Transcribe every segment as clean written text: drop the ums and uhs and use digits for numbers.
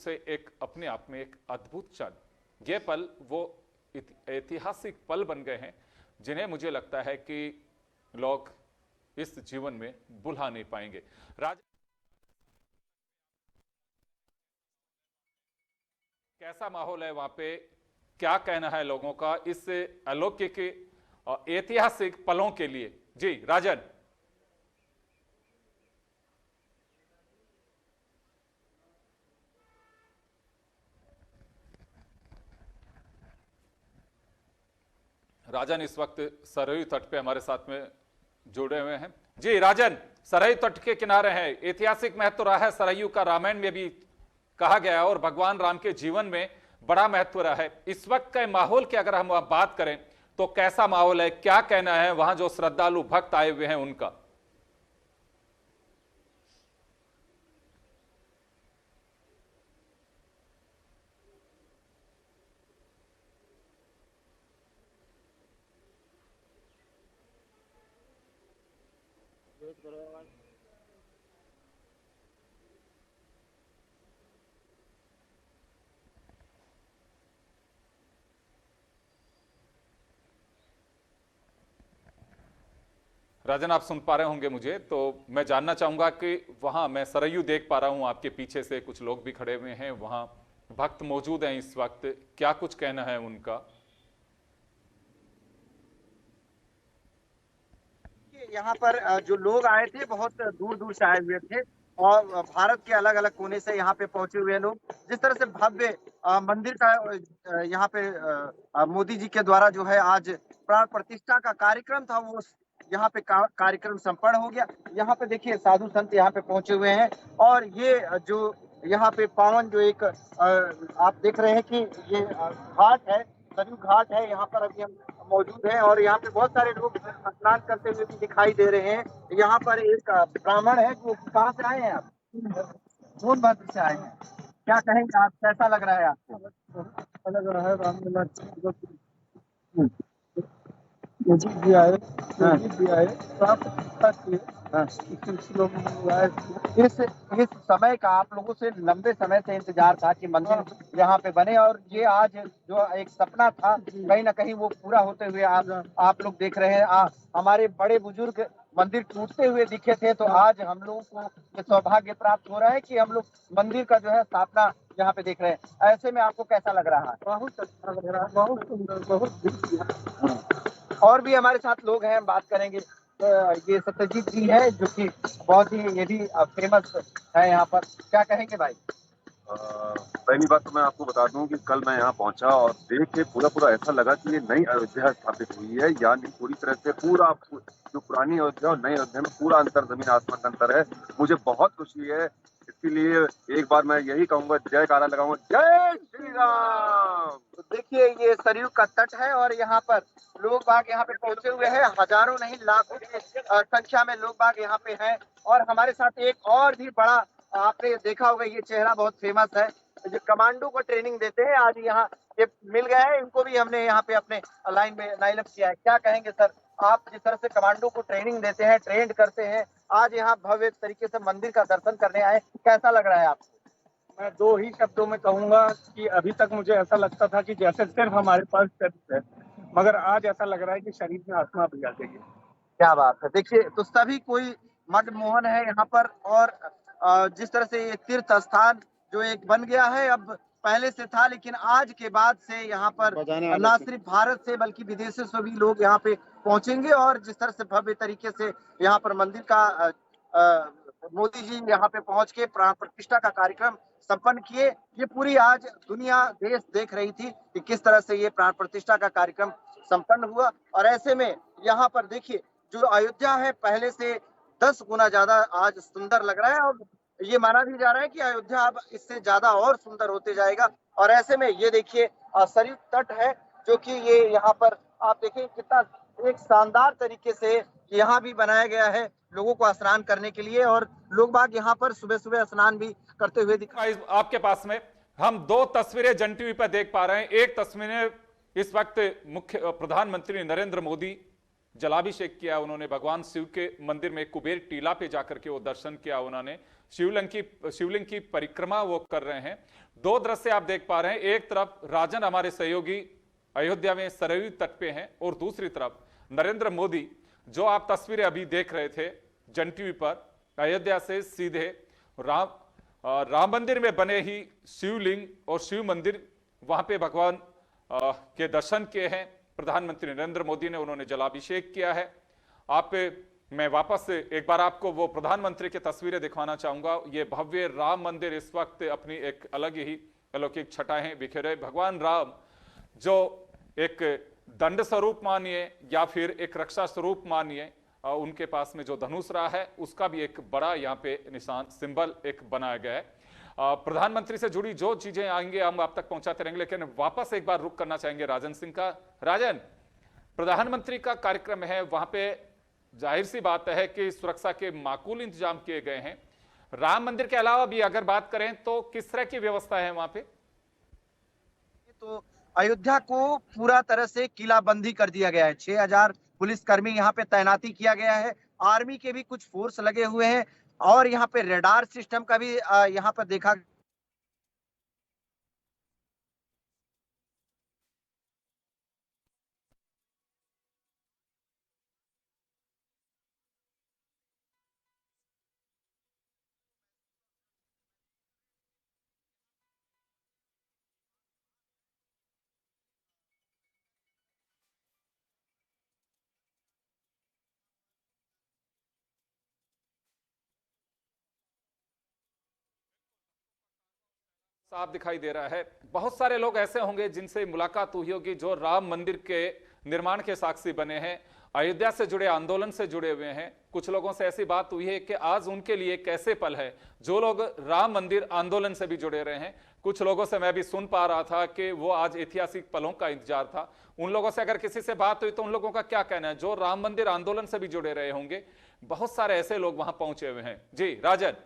से एक अपने आप में एक अद्भुत क्षण, ये पल वो ऐतिहासिक पल बन गए हैं जिन्हें मुझे लगता है कि लोग इस जीवन में भुला नहीं पाएंगे। कैसा माहौल है वहां पे, क्या कहना है लोगों का इस अलौकिक और ऐतिहासिक पलों के लिए? जी राजन। राजन इस वक्त सरयू तट पे हमारे साथ में जुड़े हुए हैं। जी राजन, सरयू तट के किनारे हैं, ऐतिहासिक महत्व रहा है सरयू का, रामायण में भी कहा गया है और भगवान राम के जीवन में बड़ा महत्व रहा है। इस वक्त के माहौल की अगर हम बात करें तो कैसा माहौल है, क्या कहना है वहां जो श्रद्धालु भक्त आए हुए हैं उनका? राजन आप सुन पा रहे होंगे मुझे, तो मैं जानना चाहूंगा कि वहां मैं सरयू देख पा रहा हूं, आपके पीछे से कुछ लोग भी खड़े हुए हैं, वहां भक्त मौजूद हैं इस वक्त, क्या कुछ कहना है उनका? यहाँ पर जो लोग आए थे बहुत दूर दूर से आए हुए थे और भारत के अलग अलग कोने से यहाँ पे पहुंचे हुए लोग। जिस तरह से भव्य मंदिर का यहाँ पे मोदी जी के द्वारा जो है आज प्राण प्रतिष्ठा का कार्यक्रम था, वो यहाँ पे कार्यक्रम संपन्न हो गया। यहाँ पे देखिए साधु संत यहाँ पे पहुंचे हुए हैं और ये जो यहाँ पे पावन जो एक आप देख रहे हैं कि ये घाट है, सरयू घाट है, यहाँ पर अभी हम मौजूद है और यहाँ पे बहुत सारे लोग स्नान करते हुए भी दिखाई दे रहे हैं। यहाँ पर एक ब्राह्मण है जो, कहाँ से आए हैं आप? सोनभद्र से आए हैं। क्या कहेंगे आप, कैसा लग रहा है आपको? अच्छा लग रहा है, रामलीला जी भी आए, भी आए, इस समय का आप लोगों से लंबे समय से इंतजार था कि मंदिर यहाँ पे बने और ये आज जो एक सपना था कहीं ना कहीं वो पूरा होते हुए आप लोग देख रहे हैं। हमारे बड़े बुजुर्ग मंदिर टूटते हुए दिखे थे, तो आज हम लोगों को ये सौभाग्य प्राप्त हो रहा है कि हम लोग मंदिर का जो है स्थापना यहाँ पे देख रहे हैं। ऐसे में आपको कैसा लग रहा है? बहुत अच्छा लग रहा है, बहुत सुंदर, बहुत। और भी हमारे साथ लोग हैं, हम बात करेंगे। ये सत्यजीत जी है जो कि बहुत ही ये भी फेमस है यहाँ पर, क्या कहेंगे भाई? पहली बात तो मैं आपको बता दूं कि कल मैं यहाँ पहुंचा और देख के पूरा ऐसा लगा कि ये नई अयोध्या स्थापित हुई है, यानी पूरी तरह से पूरा जो पुरानी अयोध्या और नई अयोध्या में पूरा अंतर जमीन आसमान का अंतर है। मुझे बहुत खुशी है, इसीलिए एक बार मैं यही कहूंगा, जयकारा लगाऊंगा, जय श्री राम। तो देखिए ये सरयू का तट है और यहाँ पर लोग बाग यहाँ पे पहुंचे हुए हैं, हजारों नहीं लाखों की संख्या में लोग बाग यहाँ पे हैं। और हमारे साथ एक और भी बड़ा, आपने देखा होगा ये चेहरा बहुत फेमस है, जो कमांडो को ट्रेनिंग देते हैं, आज यहाँ ये मिल गया है, इनको भी हमने यहाँ पे अपने लाइन में लाइन अप किया है। क्या कहेंगे सर, आप जिस तरह से कमांडो को ट्रेनिंग देते हैं, ट्रेंड करते हैं, आज यहाँ भव्य तरीके से मंदिर का दर्शन करने आए, कैसा लग रहा है आपको? मैं दो ही शब्दों में कहूंगा कि अभी तक मुझे ऐसा लगता था कि जैसे सिर्फ हमारे पास शरीर है, मगर आज ऐसा लग रहा है कि शरीर में आत्मा भी आ जाएगी। क्या बात है। देखिए तो सभी कोई मदमोहन है यहाँ पर और जिस तरह से ये तीर्थ स्थान जो एक बन गया है, अब पहले से था लेकिन आज के बाद से यहाँ पर न सिर्फ भारत से बल्कि विदेशों से भी लोग यहाँ पे पहुंचेंगे और जिस तरह से भव्य तरीके से यहाँ पर मंदिर का मोदी जी यहाँ पे पहुंच के प्राण प्रतिष्ठा का कार्यक्रम संपन्न किए। ये पूरी आज दुनिया देश देख रही थी कि किस तरह से ये प्राण प्रतिष्ठा का कार्यक्रम संपन्न हुआ। और ऐसे में यहाँ पर देखिए जो अयोध्या है पहले से 10 गुना ज्यादा आज सुंदर लग रहा है और ये माना भी जा रहा है कि अयोध्या अब इससे ज्यादा और सुंदर होते जाएगा। और ऐसे में ये देखिए सरयू तट है जो कि ये यहाँ पर आप देखिए कितना एक शानदार तरीके से यहाँ भी बनाया गया है लोगों को स्नान करने के लिए और लोग बाग यहाँ पर सुबह सुबह स्नान भी करते हुए दिखाई। आपके पास में हम दो तस्वीरें जन टीवी पर देख पा रहे हैं। एक तस्वीरें इस वक्त मुख्य प्रधानमंत्री नरेंद्र मोदी जलाभिषेक किया उन्होंने, भगवान शिव के मंदिर में कुबेर टीला पे जाकर के वो दर्शन किया उन्होंने, शिवलिंग की परिक्रमा वो कर रहे हैं। दो दृश्य आप देख पा रहे हैं, एक तरफ राजन हमारे सहयोगी अयोध्या में सरयू तट पे हैं और दूसरी तरफ नरेंद्र मोदी, जो आप तस्वीरें अभी देख रहे थे जन टीवी पर, अयोध्या से सीधे राम मंदिर में बने ही शिवलिंग और शिव मंदिर, वहां पे भगवान के दर्शन किए हैं। प्रधानमंत्री नरेंद्र मोदी ने उन्होंने जलाभिषेक किया है। मैं वापस से एक बार आपको वो प्रधानमंत्री की तस्वीरें दिखाना चाहूंगा। ये भव्य राम मंदिर इस वक्त अपनी एक अलग ही अलौकिक छटाएं बिखेरे। भगवान राम जो एक दंड स्वरूप मानिए या फिर एक रक्षा स्वरूप मानिए, उनके पास में जो धनुष रहा है उसका भी एक बड़ा यहाँ पे निशान सिंबल एक बनाया गया है। प्रधानमंत्री से जुड़ी जो चीजें आएंगे हम आप तक पहुंचाते रहेंगे, लेकिन वापस एक बार रुक करना चाहेंगे राजन सिंह का। राजन, प्रधानमंत्री का कार्यक्रम है, वहां पे जाहिर सी बात है कि सुरक्षा के माकूल इंतजाम किए गए हैं। राम मंदिर के अलावा भी अगर बात करें तो किस तरह की व्यवस्था है वहां पे? तो अयोध्या को पूरा तरह से किलाबंदी कर दिया गया है। 6000 पुलिसकर्मी यहाँ पे तैनाती किया गया है। आर्मी के भी कुछ फोर्स लगे हुए हैं और यहाँ पे रेडार सिस्टम का भी यहाँ पर देखा साफ दिखाई दे रहा है। बहुत सारे लोग ऐसे होंगे जिनसे मुलाकात हुई होगी जो राम मंदिर के निर्माण के साक्षी बने हैं, अयोध्या से जुड़े आंदोलन से जुड़े हुए हैं। कुछ लोगों से ऐसी बात हुई है कि आज उनके लिए कैसे पल है जो लोग राम मंदिर आंदोलन से भी जुड़े रहे हैं। कुछ लोगों से मैं भी सुन पा रहा था कि वो आज ऐतिहासिक पलों का इंतजार था। उन लोगों से अगर किसी से बात हुई तो उन लोगों का क्या कहना है जो राम मंदिर आंदोलन से भी जुड़े रहे होंगे? बहुत सारे ऐसे लोग वहां पहुंचे हुए हैं। जी राजन।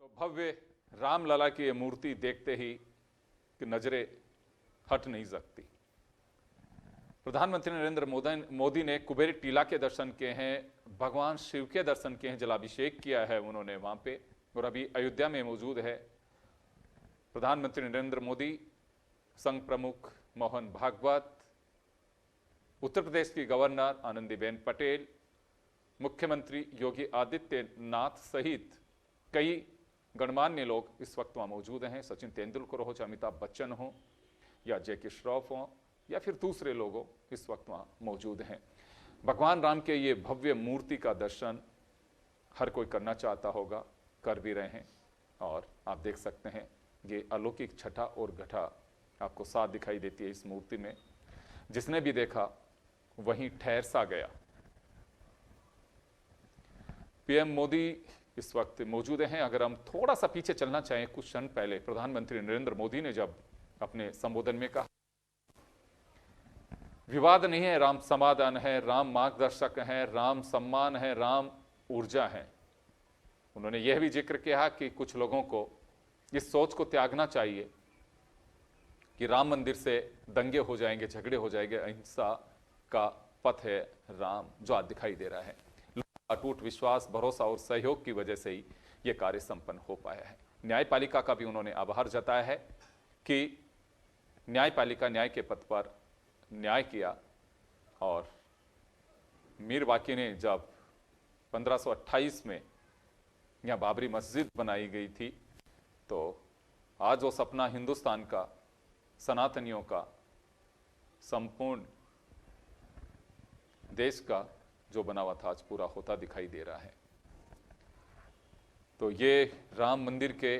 तो भव्य रामलला की ये मूर्ति देखते ही कि नजरें हट नहीं सकती। प्रधानमंत्री नरेंद्र मोदी ने कुबेर टीला के दर्शन किए हैं, भगवान शिव के दर्शन किए हैं, जलाभिषेक किया है उन्होंने वहां पे, और अभी अयोध्या में मौजूद है प्रधानमंत्री नरेंद्र मोदी, संघ प्रमुख मोहन भागवत, उत्तर प्रदेश की गवर्नर आनंदीबेन पटेल, मुख्यमंत्री योगी आदित्यनाथ सहित कई गणमान्य लोग इस वक्त वहां मौजूद हैं। सचिन तेंदुलकर हो, चाहे अमिताभ बच्चन हो या जैकी श्रॉफ हो या फिर दूसरे लोग हो, इस वक्त वहां मौजूद हैं। भगवान राम के ये भव्य मूर्ति का दर्शन हर कोई करना चाहता होगा, कर भी रहे हैं। और आप देख सकते हैं ये अलौकिक छठा और घटा आपको साथ दिखाई देती है इस मूर्ति में। जिसने भी देखा वहीं ठहर सा गया। पीएम मोदी इस वक्त मौजूद हैं। अगर हम थोड़ा सा पीछे चलना चाहें, कुछ क्षण पहले प्रधानमंत्री नरेंद्र मोदी ने जब अपने संबोधन में कहा विवाद नहीं है, राम समाधान है, राम मार्गदर्शक है, राम सम्मान है, राम ऊर्जा है। उन्होंने यह भी जिक्र किया कि कुछ लोगों को इस सोच को त्यागना चाहिए कि राम मंदिर से दंगे हो जाएंगे, झगड़े हो जाएंगे, अहिंसा का पथ है राम, जो आज दिखाई दे रहा है। अटूट विश्वास, भरोसा और सहयोग की वजह से ही यह कार्य संपन्न हो पाया है। न्यायपालिका का भी उन्होंने आभार जताया है कि न्यायपालिका न्याय के पथ पर न्याय किया। और मीर वाकी ने जब 1528 में यहाँ बाबरी मस्जिद बनाई गई थी, तो आज वो सपना हिंदुस्तान का, सनातनियों का, संपूर्ण देश का जो बना हुआ था आज पूरा होता दिखाई दे रहा है। तो ये राम मंदिर के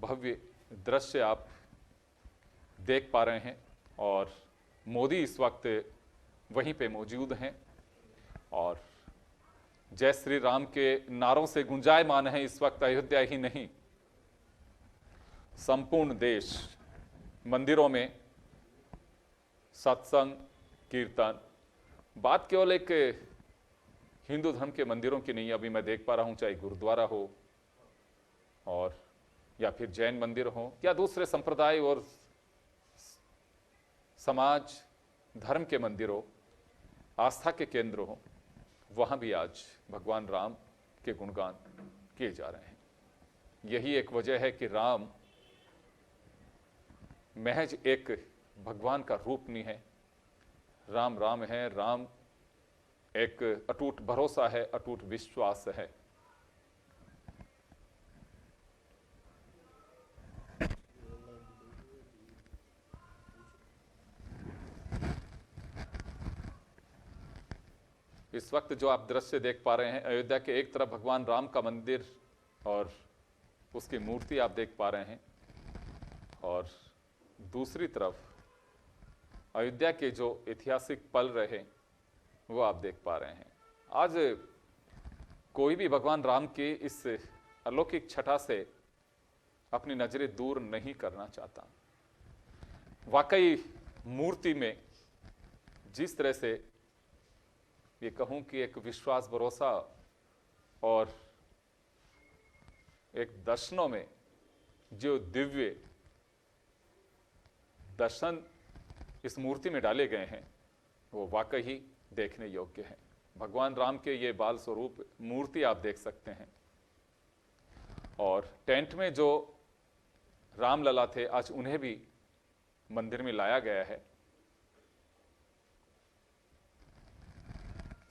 भव्य दृश्य आप देख पा रहे हैं और मोदी इस वक्त वहीं पे मौजूद हैं और जय श्री राम के नारों से गुंजायमान है इस वक्त अयोध्या ही नहीं, संपूर्ण देश। मंदिरों में सत्संग, कीर्तन, बात केवल एक हिंदू धर्म के मंदिरों की नहीं, अभी मैं देख पा रहा हूं चाहे गुरुद्वारा हो और या फिर जैन मंदिर हो या दूसरे संप्रदाय और समाज धर्म के मंदिर हो, आस्था के केंद्र हो, वहां भी आज भगवान राम के गुणगान किए जा रहे हैं। यही एक वजह है कि राम महज एक भगवान का रूप नहीं है, राम राम है, राम एक अटूट भरोसा है, अटूट विश्वास है। इस वक्त जो आप दृश्य देख पा रहे हैं, अयोध्या के एक तरफ भगवान राम का मंदिर और उसकी मूर्ति आप देख पा रहे हैं, और दूसरी तरफ अयोध्या के जो ऐतिहासिक पल रहे वो आप देख पा रहे हैं। आज कोई भी भगवान राम की इस अलौकिक छटा से अपनी नजरें दूर नहीं करना चाहता। वाकई मूर्ति में जिस तरह से ये कहूं कि एक विश्वास, भरोसा और एक दर्शनों में जो दिव्य दर्शन इस मूर्ति में डाले गए हैं वो वाकई ही देखने योग्य है। भगवान राम के ये बाल स्वरूप मूर्ति आप देख सकते हैं, और टेंट में जो रामलला थे आज उन्हें भी मंदिर में लाया गया है।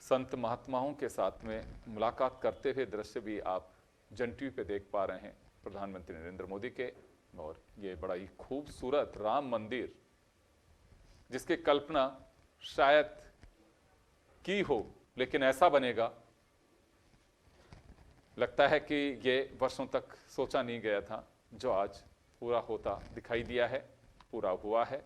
संत महात्माओं के साथ में मुलाकात करते हुए दृश्य भी आप जन टीवी पे देख पा रहे हैं प्रधानमंत्री नरेंद्र मोदी के। और ये बड़ा ही खूबसूरत राम मंदिर जिसकी कल्पना शायद की हो, लेकिन ऐसा बनेगा, लगता है कि ये वर्षों तक सोचा नहीं गया था, जो आज पूरा होता दिखाई दिया है, पूरा हुआ है।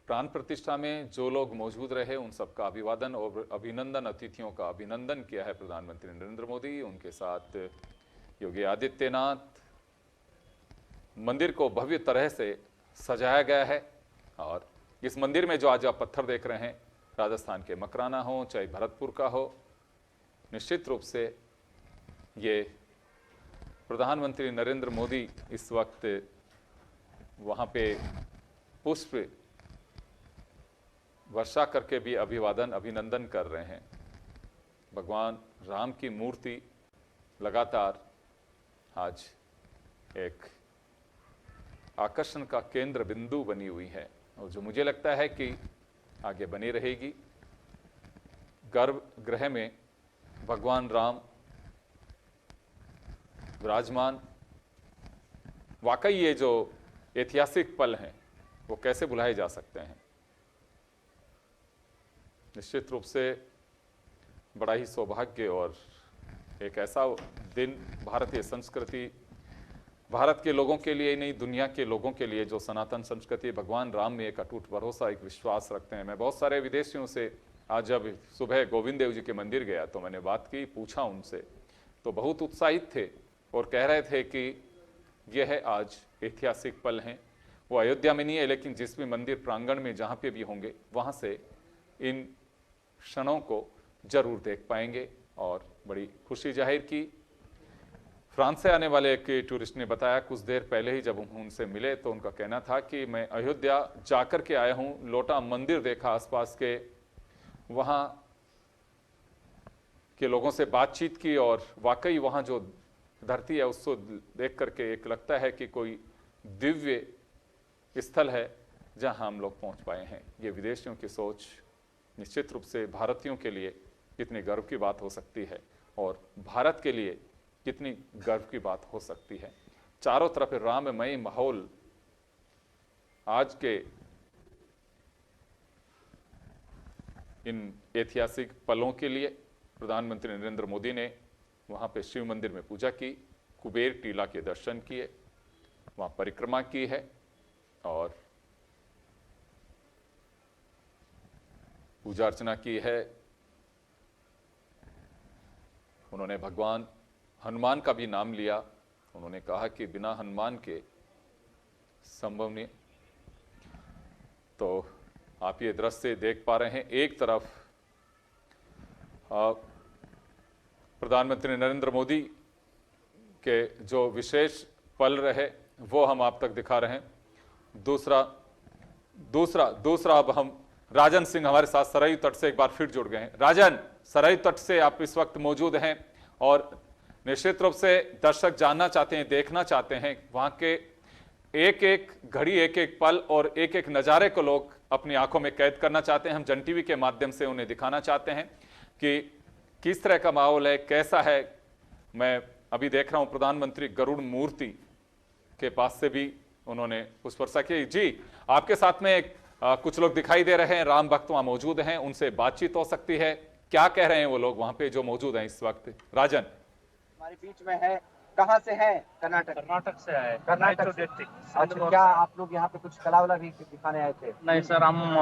प्राण प्रतिष्ठा में जो लोग मौजूद रहे उन सबका अभिवादन और अभिनंदन, अतिथियों का अभिनंदन किया है प्रधानमंत्री नरेंद्र मोदी। उनके साथ योगी आदित्यनाथ। मंदिर को भव्य तरह से सजाया गया है, और इस मंदिर में जो आज आप पत्थर देख रहे हैं, राजस्थान के मकराना हो चाहे भरतपुर का हो, निश्चित रूप से ये प्रधानमंत्री नरेंद्र मोदी इस वक्त वहाँ पे पुष्प वर्षा करके भी अभिवादन, अभिनंदन कर रहे हैं। भगवान राम की मूर्ति लगातार आज एक आकर्षण का केंद्र बिंदु बनी हुई है, और जो मुझे लगता है कि आगे बनी रहेगी। गर्भगृह में भगवान राम विराजमान, वाकई ये जो ऐतिहासिक पल हैं वो कैसे भुलाए जा सकते हैं। निश्चित रूप से बड़ा ही सौभाग्य और एक ऐसा दिन भारतीय संस्कृति, भारत के लोगों के लिए नहीं दुनिया के लोगों के लिए, जो सनातन संस्कृति भगवान राम में एक अटूट भरोसा, एक विश्वास रखते हैं। मैं बहुत सारे विदेशियों से आज जब सुबह गोविंद देव जी के मंदिर गया तो मैंने बात की, पूछा उनसे, तो बहुत उत्साहित थे और कह रहे थे कि यह आज ऐतिहासिक पल हैं। वो अयोध्या में नहीं है, लेकिन जिस भी मंदिर प्रांगण में जहाँ पे भी होंगे वहाँ से इन क्षणों को जरूर देख पाएंगे, और बड़ी खुशी जाहिर की। फ्रांस से आने वाले एक टूरिस्ट ने बताया कुछ देर पहले ही जब उनसे मिले तो उनका कहना था कि मैं अयोध्या जाकर के आया हूँ, लोटा मंदिर देखा आसपास के, वहाँ के लोगों से बातचीत की, और वाकई वहाँ जो धरती है उसको देख करके एक लगता है कि कोई दिव्य स्थल है जहाँ हम लोग पहुँच पाए हैं। ये विदेशियों की सोच निश्चित रूप से भारतीयों के लिए कितनी गर्व की बात हो सकती है, और भारत के लिए कितनी गर्व की बात हो सकती है। चारों तरफ राममय माहौल। आज के इन ऐतिहासिक पलों के लिए प्रधानमंत्री नरेंद्र मोदी ने वहाँ पे शिव मंदिर में पूजा की, कुबेर टीला के दर्शन किए, वहाँ परिक्रमा की है, और पूजा अर्चना की है। उन्होंने भगवान हनुमान का भी नाम लिया। उन्होंने कहा कि बिना हनुमान के संभव नहीं। तो आप ये दृश्य देख पा रहे हैं, एक तरफ प्रधानमंत्री नरेंद्र मोदी के जो विशेष पल रहे वो हम आप तक दिखा रहे हैं। दूसरा अब हम राजन सिंह हमारे साथ सरयू तट से एक बार फिर जुड़ गए हैं। राजन, सरयू तट से आप इस वक्त मौजूद हैं और निश्चित रूप से दर्शक जानना चाहते हैं, देखना चाहते हैं वहां के एक एक घड़ी, एक एक पल और एक एक नज़ारे को लोग अपनी आंखों में कैद करना चाहते हैं। हम जन टीवी के माध्यम से उन्हें दिखाना चाहते हैं कि किस तरह का माहौल है, कैसा है। मैं अभी देख रहा हूं प्रधानमंत्री गरुड़ मूर्ति के पास से भी उन्होंने पुष्प वर्षा की। जी, आपके साथ में कुछ लोग दिखाई दे रहे हैं, राम भक्त वहां मौजूद हैं, उनसे बातचीत हो सकती है। क्या कह रहे हैं वो लोग वहां पे जो मौजूद हैं इस वक्त? राजन, हमारे बीच में है, कहाँ से है? कर्नाटक से आए, कर्नाटक से। अच्छा, क्या आप लोग यहाँ पे कुछ कला वला भी दिखाने आए थे? नहीं सर, हम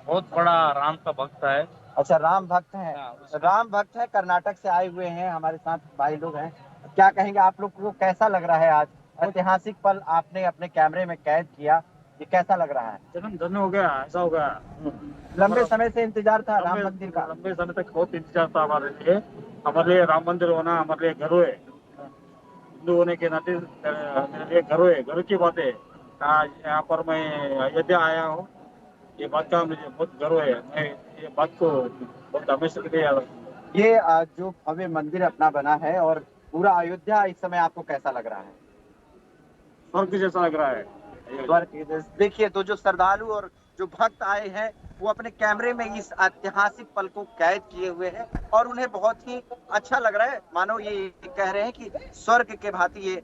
बहुत बड़ा राम का भक्त है। अच्छा, राम भक्त हैं। राम भक्त है, कर्नाटक से आए हुए हैं, हमारे साथ भाई लोग हैं। क्या कहेंगे, आप लोग को कैसा लग रहा है आज ऐतिहासिक पल आपने अपने कैमरे में कैद किया, ये कैसा लग रहा है? जन्म धन्य हो गया, ऐसा हो गया। लंबे समय से इंतजार था राम मंदिर का। लंबे समय तक बहुत इंतजार था हमारे लिए राम मंदिर होना हमारे लिए गर्व है। हिंदू होने के नाते मेरे लिए गर्व की बात है। यहाँ पर मैं अयोध्या आया हूँ, ये बात का मुझे बहुत गर्व है। मैं ये बात को बहुत हमेशा के लिए याद रखूंगा। ये जो भव्य मंदिर अपना बना है और पूरा अयोध्या इस समय आपको कैसा लग रहा है? स्वर्ग जैसा लग रहा है। देखिए, तो जो श्रद्धालु और जो भक्त आए हैं वो अपने कैमरे में इस ऐतिहासिक पल को कैद किए हुए हैं और उन्हें बहुत ही अच्छा लग रहा है। मानो ये कह रहे हैं कि स्वर्ग के भांति ये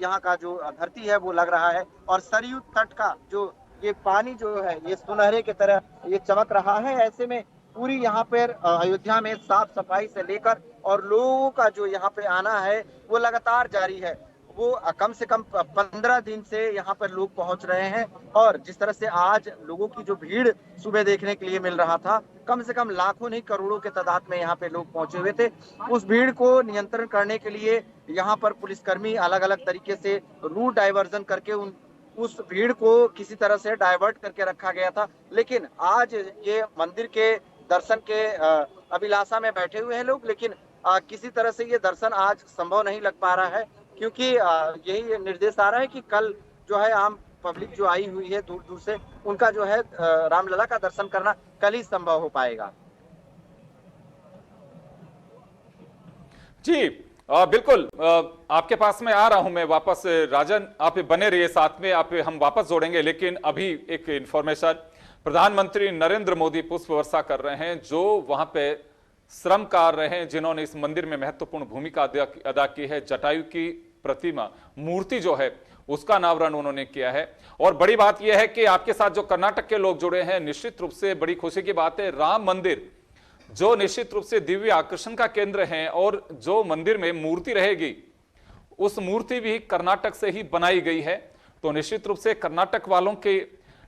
यहाँ का जो धरती है वो लग रहा है। और सरयू तट का जो ये पानी जो है ये सुनहरे की तरह ये चमक रहा है। ऐसे में पूरी यहाँ पर अयोध्या में साफ सफाई से लेकर और लोगों का जो यहाँ पे आना है वो लगातार जारी है। वो कम से कम 15 दिन से यहाँ पर लोग पहुंच रहे हैं और जिस तरह से आज लोगों की जो भीड़ सुबह देखने के लिए मिल रहा था, कम से कम लाखों नहीं करोड़ों के तादाद में यहाँ पे लोग पहुंचे हुए थे। उस भीड़ को नियंत्रण करने के लिए यहाँ पर पुलिसकर्मी अलग अलग तरीके से रूट डाइवर्जन करके उस भीड़ को किसी तरह से डाइवर्ट करके रखा गया था। लेकिन आज ये मंदिर के दर्शन के अभिलाषा में बैठे हुए हैं लोग, लेकिन किसी तरह से ये दर्शन आज संभव नहीं लग पा रहा है क्योंकि यही निर्देश आ रहा है कि कल जो है आम पब्लिक जो आई हुई है दूर दूर से, उनका जो है रामलला का दर्शन करना कल ही संभव हो पाएगा। जी बिल्कुल, आपके पास में आ रहा हूं मैं वापस। राजन, आप बने रहिए साथ में, आप हम वापस जोड़ेंगे। लेकिन अभी एक इंफॉर्मेशन, प्रधानमंत्री नरेंद्र मोदी पुष्प वर्षा कर रहे हैं। जो वहां पे श्रमकार रहे हैं जिन्होंने इस मंदिर में महत्वपूर्ण भूमिका अदा की है, जटायु की प्रतिमा मूर्ति जो है उसका अनावरण उन्होंने किया है। और बड़ी बात यह है कि आपके साथ जो कर्नाटक के लोग जुड़े हैं, निश्चित रूप से बड़ी खुशी की बात है। राम मंदिर जो निश्चित रूप से दिव्य आकर्षण का केंद्र है और जो मंदिर में मूर्ति रहेगी उस मूर्ति भी कर्नाटक से ही बनाई गई है। तो निश्चित रूप से कर्नाटक वालों के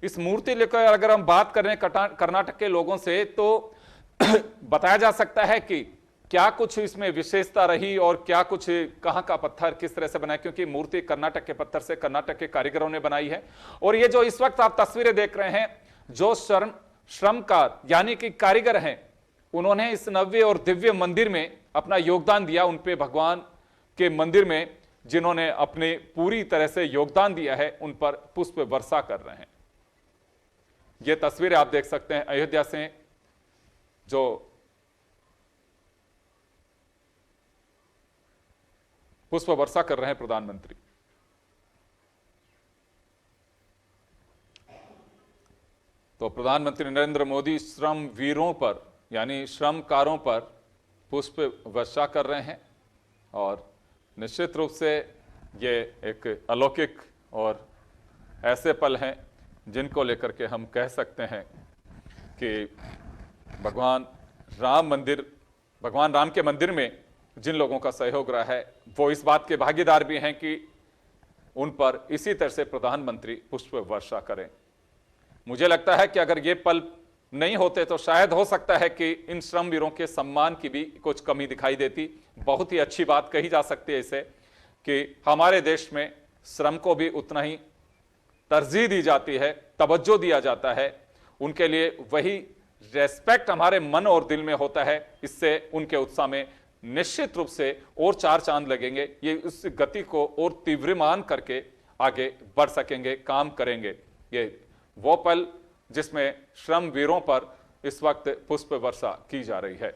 इस मूर्ति लेकर अगर हम बात करें कर्नाटक के लोगों से, तो बताया जा सकता है कि क्या कुछ इसमें विशेषता रही और क्या कुछ, कहां का पत्थर किस तरह से बनाया, क्योंकि मूर्ति कर्नाटक के पत्थर से कर्नाटक के कारीगरों ने बनाई है। और ये जो इस वक्त आप तस्वीरें देख रहे हैं, जो श्रमकार यानी कि कारीगर हैं, उन्होंने इस नव्य और दिव्य मंदिर में अपना योगदान दिया। उन पे भगवान के मंदिर में जिन्होंने अपने पूरी तरह से योगदान दिया है, उन पर पुष्प वर्षा कर रहे हैं। ये तस्वीरें आप देख सकते हैं अयोध्या से, जो पुष्प वर्षा कर रहे हैं प्रधानमंत्री। तो प्रधानमंत्री नरेंद्र मोदी श्रम वीरों पर यानी श्रमकारों पर पुष्प वर्षा कर रहे हैं और निश्चित रूप से ये एक अलौकिक और ऐसे पल हैं जिनको लेकर के हम कह सकते हैं कि भगवान राम के मंदिर में जिन लोगों का सहयोग रहा है वो इस बात के भागीदार भी हैं कि उन पर इसी तरह से प्रधानमंत्री पुष्प वर्षा करें। मुझे लगता है कि अगर ये पल नहीं होते तो शायद हो सकता है कि इन श्रमवीरों के सम्मान की भी कुछ कमी दिखाई देती। बहुत ही अच्छी बात कही जा सकती है इसे कि हमारे देश में श्रम को भी उतना ही तरजीह दी जाती है, तवज्जो दिया जाता है, उनके लिए वही रेस्पेक्ट हमारे मन और दिल में होता है। इससे उनके उत्साह में निश्चित रूप से और चार चांद लगेंगे। ये उस गति को और तीव्रमान करके आगे बढ़ सकेंगे, काम करेंगे। ये वो पल जिसमें श्रम वीरों पर इस वक्त पुष्प वर्षा की जा रही है।